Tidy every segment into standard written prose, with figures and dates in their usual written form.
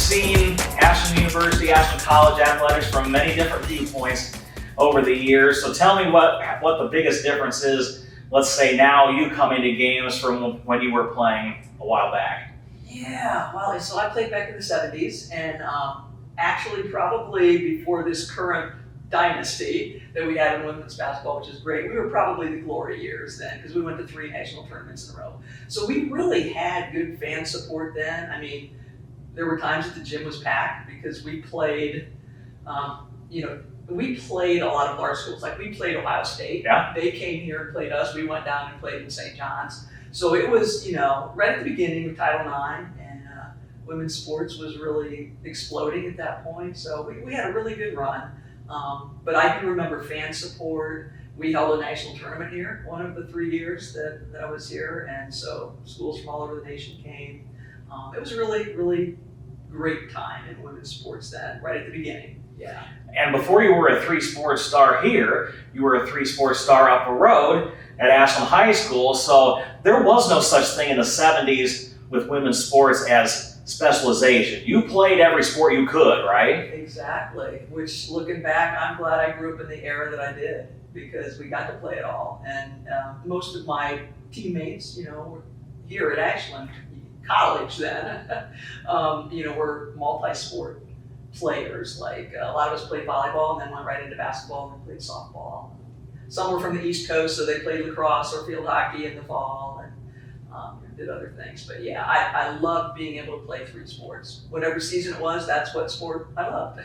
seen Ashland University, Ashland College Athletics from many different viewpoints over the years. So tell me what the biggest difference is, let's say now you come into games from when you were playing a while back. Yeah, well, so I played back in the 70s, and actually probably before this current dynasty that we had in women's basketball, which is great. We were probably the glory years then, because we went to 3 national tournaments in a row. So we really had good fan support then. I mean, there were times that the gym was packed because we played, we played a lot of large schools. Like we played Ohio State. Yeah. They came here and played us. We went down and played in St. John's. So it was, right at the beginning of Title IX, and women's sports was really exploding at that point. So we had a really good run. But I do remember fan support. We held a national tournament here, one of the 3 years that I was here, and so schools from all over the nation came. It was a really, really great time in women's sports then, right at the beginning. Yeah. And before you were a 3-sport star here, you were a 3-sport star up the road at Ashland High School. So there was no such thing in the 70s with women's sports as specialization. You played every sport you could, right? Exactly. Which, looking back, I'm glad I grew up in the era that I did, because we got to play it all. And most of my teammates, were here at Ashland College then, were multi-sport players. Like a lot of us played volleyball and then went right into basketball and then played softball. Some were from the East Coast, so they played lacrosse or field hockey in the fall and did other things. But yeah, I loved being able to play 3 sports. Whatever season it was, that's what sport I loved.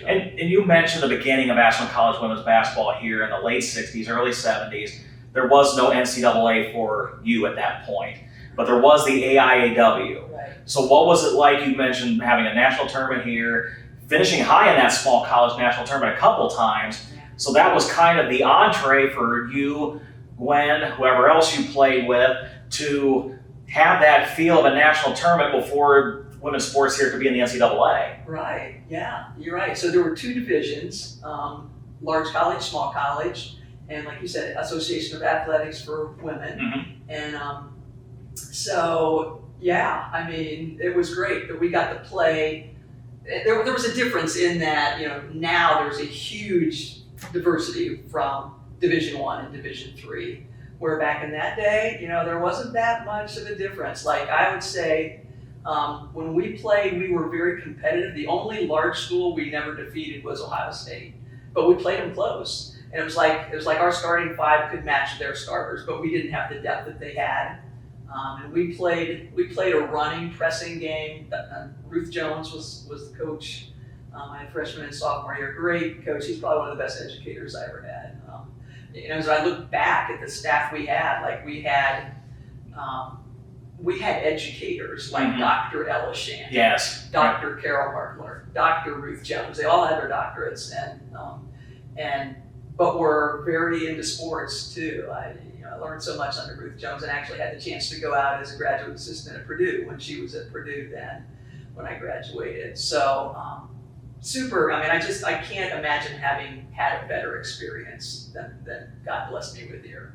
And you mentioned the beginning of Ashland College women's basketball here in the late 60s, early 70s. There was no NCAA for you at that point, but there was the AIAW. Right. So what was it like? You mentioned having a national tournament here, finishing high in that small college national tournament a couple times. Yeah. So that was kind of the entree for you, Gwen, whoever else you played with, to have that feel of a national tournament before women's sports here could be in the NCAA. Right, yeah, you're right. So there were 2 divisions, large college, small college, and like you said, Association of Athletics for women. Mm-hmm. And so, yeah, I mean, it was great that we got to play. There was a difference in that, now there's a huge diversity from Division I and Division III, where back in that day, there wasn't that much of a difference. Like I would say, when we played, we were very competitive. The only large school we never defeated was Ohio State, but we played them close. And it was like our starting 5 could match their starters, but we didn't have the depth that they had. And we played a running, pressing game. Ruth Jones was the coach. My freshman and sophomore year, great coach. He's probably one of the best educators I ever had. As I look back at the staff we had, like we had educators like Mm-hmm. Dr. Ellishan, Yes. Dr. Carol Merkler, Dr. Ruth Jones. They all had their doctorates, but were very into sports too. I learned so much under Ruth Jones, and actually had the chance to go out as a graduate assistant at Purdue when she was at Purdue then, when I graduated. So super. I mean, I can't imagine having had a better experience than God blessed me with here.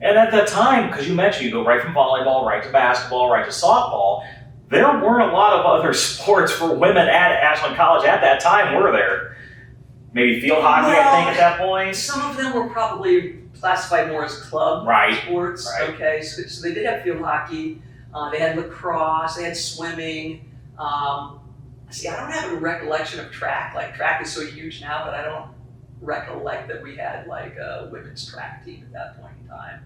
And at that time, because you mentioned you go right from volleyball, right to basketball, right to softball, there weren't a lot of other sports for women at Ashland College at that time, were there? Maybe field hockey, I think, at that point? Some of them were probably classified more as club sports. Right. Okay, so they did have field hockey. They had lacrosse. They had swimming. See, I don't have a recollection of track. Like track is so huge now, but I don't recollect that we had like a women's track team at that point in time.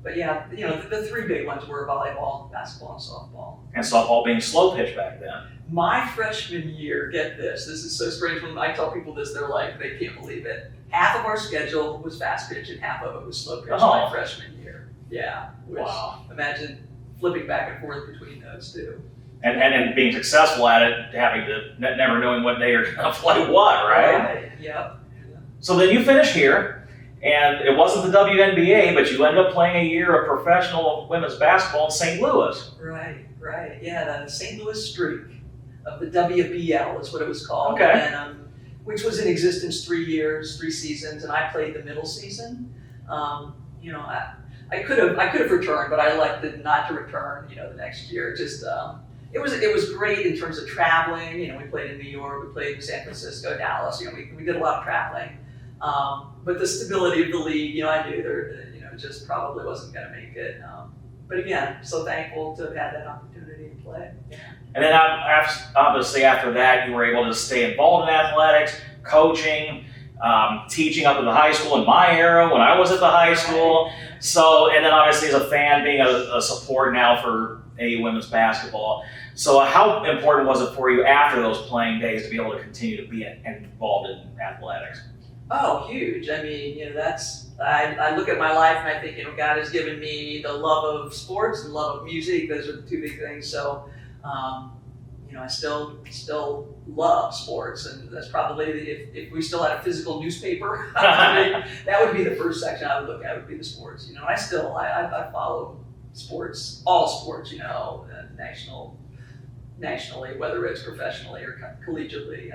But yeah, the 3 big ones were volleyball, basketball, and softball. And softball being slow pitch back then. My freshman year, get this is so strange. When I tell people this, they're like, they can't believe it. Half of our schedule was fast pitch and half of it was slow pitch my freshman year. Yeah. Wow. Imagine flipping back and forth between those 2. And being successful at it, having to never knowing what day you're going to play what, right? Yep. So then you finish here, and it wasn't the WNBA, but you ended up playing a year of professional women's basketball in St. Louis. Right. Yeah, the St. Louis streak of the WBL is what it was called. Okay. And, which was in existence 3 years, 3 seasons, and I played the middle season. I could have returned, but I elected not to return. The next year, just it was great in terms of traveling. You know, we played in New York, we played in San Francisco, Dallas. You know, we did a lot of traveling. But the stability of the league, you know, I knew there, you know, just probably wasn't going to make it. But again, so thankful to have had that opportunity to play. Yeah. And then obviously after that, you were able to stay involved in athletics, coaching, teaching up at the high school in my era when I was at the high school. So, and then obviously as a fan, being a support now for AU women's basketball. So how important was it for you after those playing days to be able to continue to be involved in athletics? Oh, huge. I mean, you know, I look at my life and I think, you know, God has given me the love of sports and love of music. Those are the two big things. So, you know, I still love sports, and that's probably, if we still had a physical newspaper, that would be the first section I would look at, would be the sports. You know, I follow sports, all sports, you know, nationally, whether it's professionally or collegiately.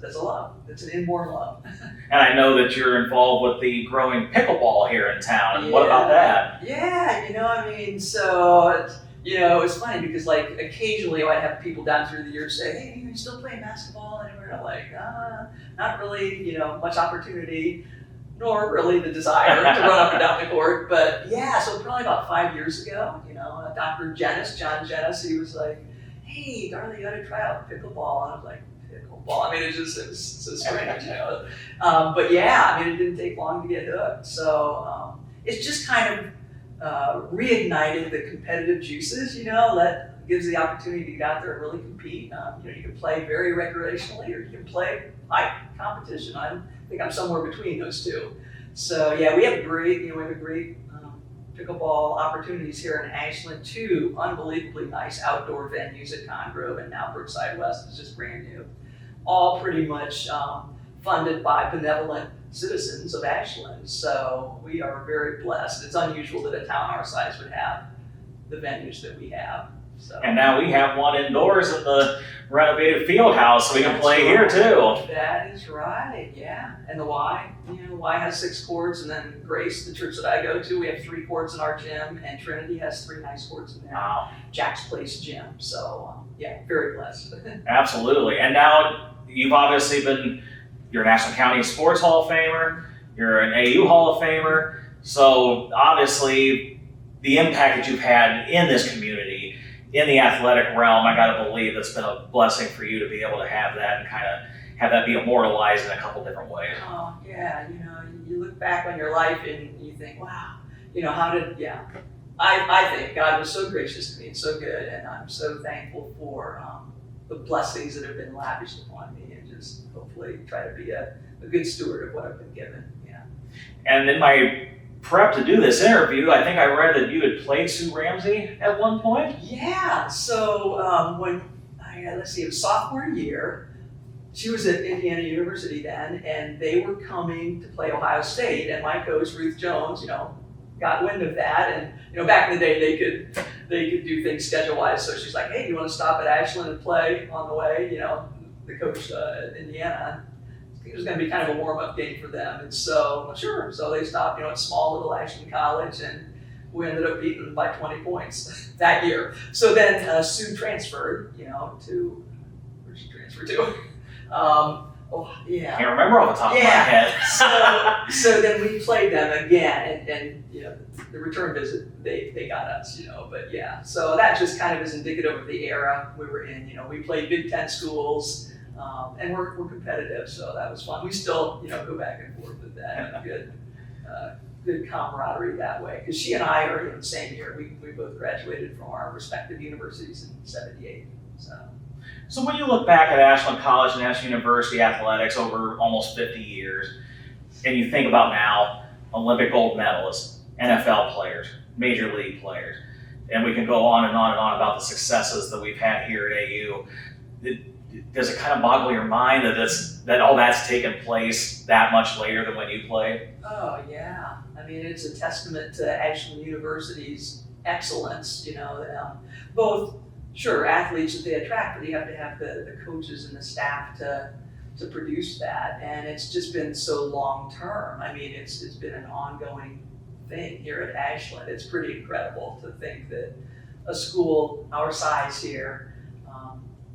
That's a love. It's an inborn love. And I know that you're involved with the growing pickleball here in town. Yeah. What about that? Yeah, you know, I mean, so, you know, it's funny because, like, occasionally I'd have people down through the years say, hey, are you still playing basketball anywhere? And I'm like, not really, you know, much opportunity, nor really the desire to run up and down the court. But yeah, so probably about 5 years ago, you know, Dr. John Jennis, he was like, hey, Darla, you got to try out pickleball. And I was like, pickleball? I mean, it was so strange, you know. But yeah, I mean, it didn't take long to get hooked. So it's just kind of reignited the competitive juices, you know, that gives the opportunity to get out there and really compete. You know, you can play very recreationally or you can play high competition. I think I'm somewhere between those two. So yeah, we have great pickleball opportunities here in Ashland. 2 unbelievably nice outdoor venues at Congrove, and now Brookside West is just brand new. All pretty much funded by benevolent citizens of Ashland. So we are very blessed. It's unusual that a town our size would have the venues that we have. So. And now we have one indoors in the renovated field house, so we can play here too. That is right, yeah. And the Y, you know, Y has 6 courts, and then Grace, the church that I go to, we have 3 courts in our gym, and Trinity has 3 nice courts in there. Wow. Jack's Place gym. So yeah, very blessed. Absolutely. And now you've obviously you're an Ashland County Sports Hall of Famer, you're an AU Hall of Famer, so obviously the impact that you've had in this community, in the athletic realm, I gotta believe it's been a blessing for you to be able to have that and kind of have that be immortalized in a couple different ways. Oh yeah, you know, you look back on your life and you think, wow, you know, I think God was so gracious to me and so good, and I'm so thankful for the blessings that have been lavished upon me, and just hopefully try to be a good steward of what I've been given. Yeah. And in my prep to do this interview, I think I read that you had played Sue Ramsey at one point. Yeah. So when it was sophomore year, she was at Indiana University then, and they were coming to play Ohio State, and my coach Ruth Jones, you know, got wind of that, and you know, back in the day they could do things schedule-wise. So she's like, hey, you want to stop at Ashland and play on the way? You know, the coach at Indiana. It was going to be kind of a warm-up game for them, and so sure. So they stopped, you know, at small little Ashland College, and we ended up beating them by 20 points that year. So then Sue transferred, you know, to where she transferred to. Oh yeah. Can't remember off the top of my head. So then we played them again, and you know, the return visit they got us, you know. But yeah, so that just kind of is indicative of the era we were in. You know, we played Big Ten schools. And we're competitive, so that was fun. We still, you know, go back and forth with that. Good camaraderie that way. Because she and I are in the same year. We both graduated from our respective universities in '78. So when you look back at Ashland College and Ashland University Athletics over almost 50 years, and you think about now, Olympic gold medalists, NFL players, major league players, and we can go on and on and on about the successes that we've had here at AU. Does it kind of boggle your mind that all that's taken place that much later than when you played? Oh yeah, I mean, it's a testament to Ashland University's excellence. You know, both athletes that they attract, but you have to have the coaches and the staff to produce that, and it's just been so long term. I mean, it's been an ongoing thing here at Ashland. It's pretty incredible to think that a school our size here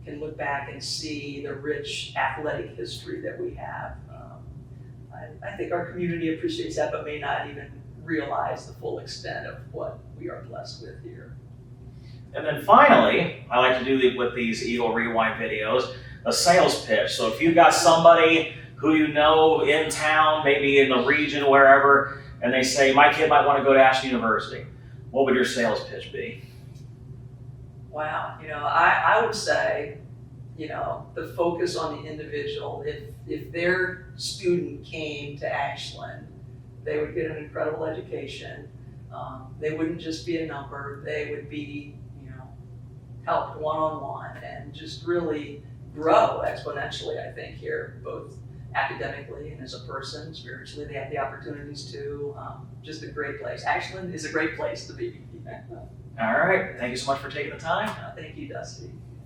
can look back and see the rich athletic history that we have. I think our community appreciates that, but may not even realize the full extent of what we are blessed with here. And then finally, I like to do with these Eagle Rewind videos, a sales pitch. So if you've got somebody who you know in town, maybe in the region, wherever, and they say, my kid might want to go to Ashland University, what would your sales pitch be? Wow, I would say, the focus on the individual. If their student came to Ashland, they would get an incredible education. They wouldn't just be a number, they would be, helped one-on-one and just really grow exponentially, I think, here, both academically and as a person. Spiritually, they have the opportunities to. Just a great place. Ashland is a great place to be. All right. Thank you so much for taking the time. Thank you, Dusty.